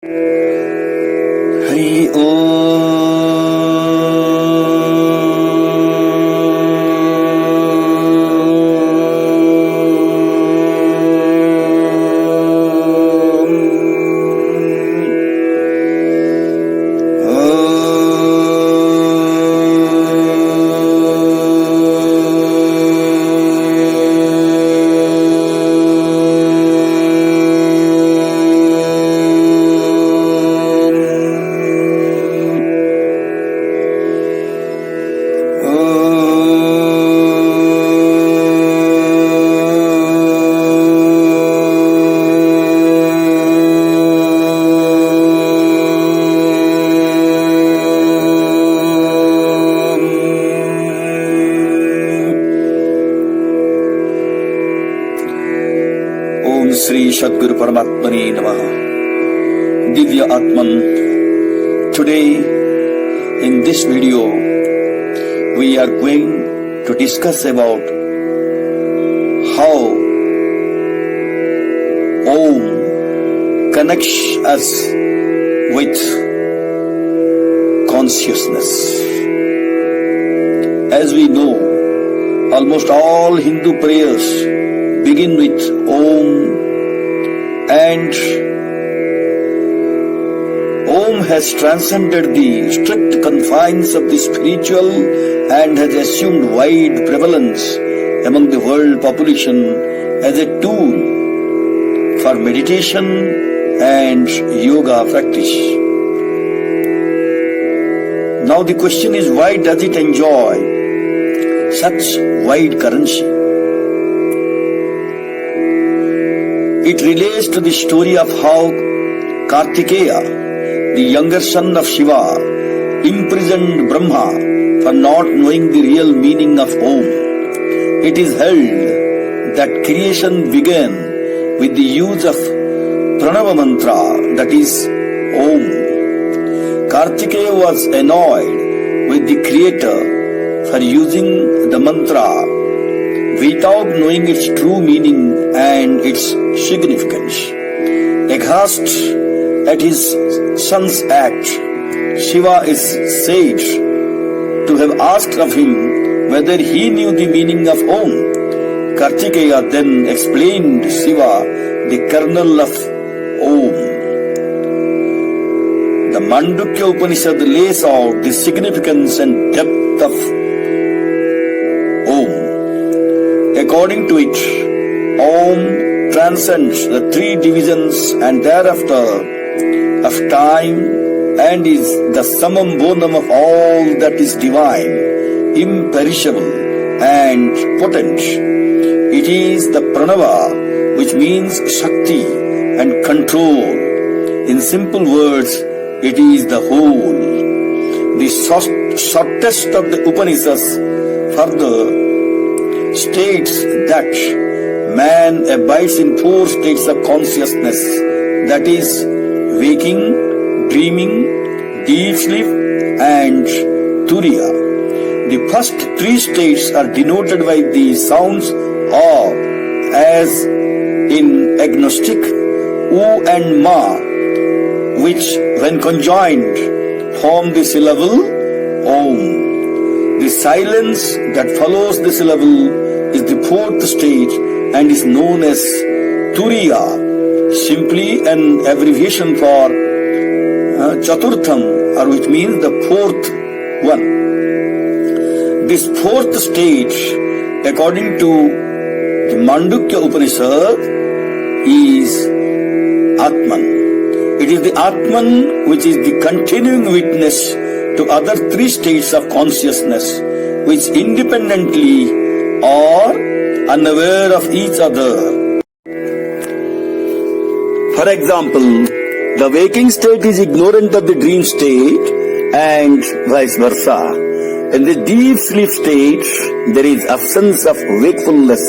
Hari Sri Sadguru Paramatmane Namaha. Divya Atman. Today, in this video, we are going to discuss about how Om connects us with consciousness. As we know, almost all Hindu prayers begin with Om, and Om has transcended the strict confines of the spiritual and has assumed wide prevalence among the world population as a tool for meditation and yoga practice. Now the question is, why does it enjoy such wide currency? It relates to the story of how Kartikeya, the younger son of Shiva, imprisoned Brahma for not knowing the real meaning of Om. It is held that creation began with the use of Pranava mantra, that is Om. Kartikeya was annoyed with the Creator for using the mantra without knowing its true meaning and its significance. Aghast at his son's act, Shiva is said to have asked of him whether he knew the meaning of Om. Kartikeya then explained to Shiva the kernel of Om. The Mandukya Upanishad lays out the significance and depth of Om. According to it, Om transcends the three divisions and thereafter of time and is the summum bonum of all that is divine, imperishable and potent. It is the Pranava, which means Shakti and control. In simple words, it is the whole. The shortest of the Upanishads further states that man abides in four states of consciousness, that is, waking, dreaming, deep sleep, and turiya. The first three states are denoted by the sounds of, as in agnostic, U and Ma, which, when conjoined, form the syllable Om. The silence that follows the syllable is the fourth state and is known as Turiya, simply an abbreviation for Chaturtham, or which means the fourth one. This fourth state, according to the Mandukya Upanishad, is Atman. It is the Atman which is the continuing witness to other three states of consciousness, which independently are unaware of each other. For example, the waking state is ignorant of the dream state and vice versa. In the deep sleep state, there is absence of wakefulness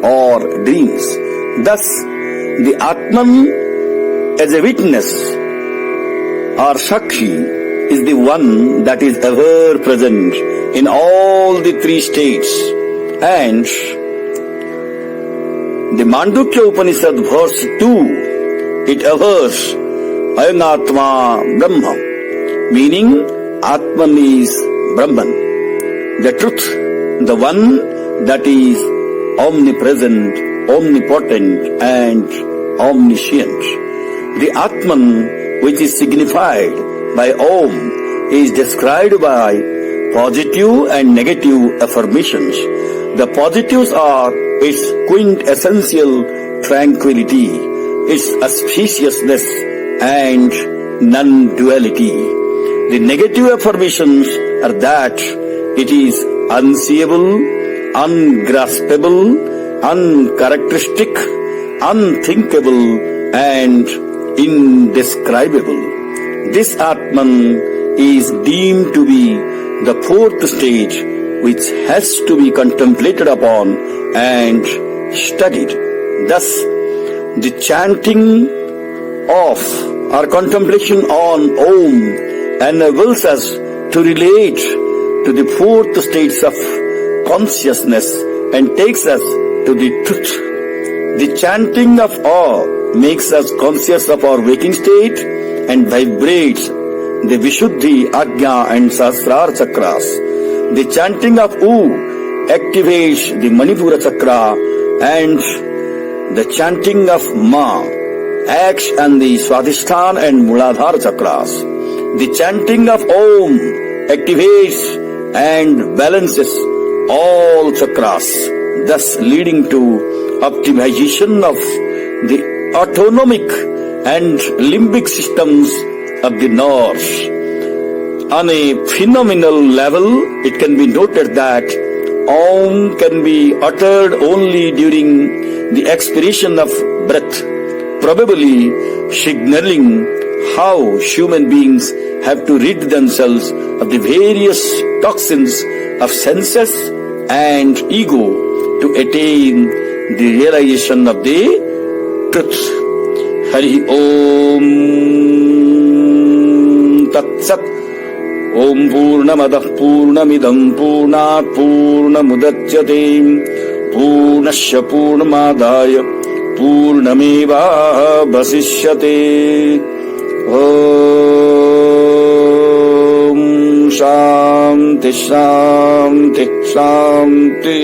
or dreams. Thus, the Atman as a witness or Shakti is the one that is ever present in all the three states. And the Mandukya Upanishad verse 2, it avers Ayam Atma Brahma, meaning Atman is Brahman, the truth, the one that is omnipresent, omnipotent and omniscient. The Atman, which is signified by Om, is described by positive and negative affirmations. The positives are its quintessential tranquility, its auspiciousness and non-duality. The negative affirmations are that it is unseeable, ungraspable, uncharacteristic, unthinkable and indescribable. This Atman is deemed to be the fourth stage which has to be contemplated upon and studied. Thus, the chanting of or contemplation on Om enables us to relate to the fourth states of consciousness and takes us to the truth. The chanting of Om makes us conscious of our waking state and vibrates the Vishuddhi, Ajna and Sahasrara chakras. The chanting of U activates the Manipura chakra and the chanting of Ma acts on the Swadhisthana and Muladhara chakras. The chanting of Om activates and balances all chakras, thus leading to optimization of the autonomic and limbic systems of the nerves. On a phenomenal level, it can be noted that Om can be uttered only during the expiration of breath, probably signaling how human beings have to rid themselves of the various toxins of senses and ego to attain the realization of the truth. Hari Om Tat Sat. Om Purnamadah Purnamidam Purnat Purnamudachyate Purnasya Purnamadaya Purnameva Vasishyate. Om Shanti Shanti Shanti.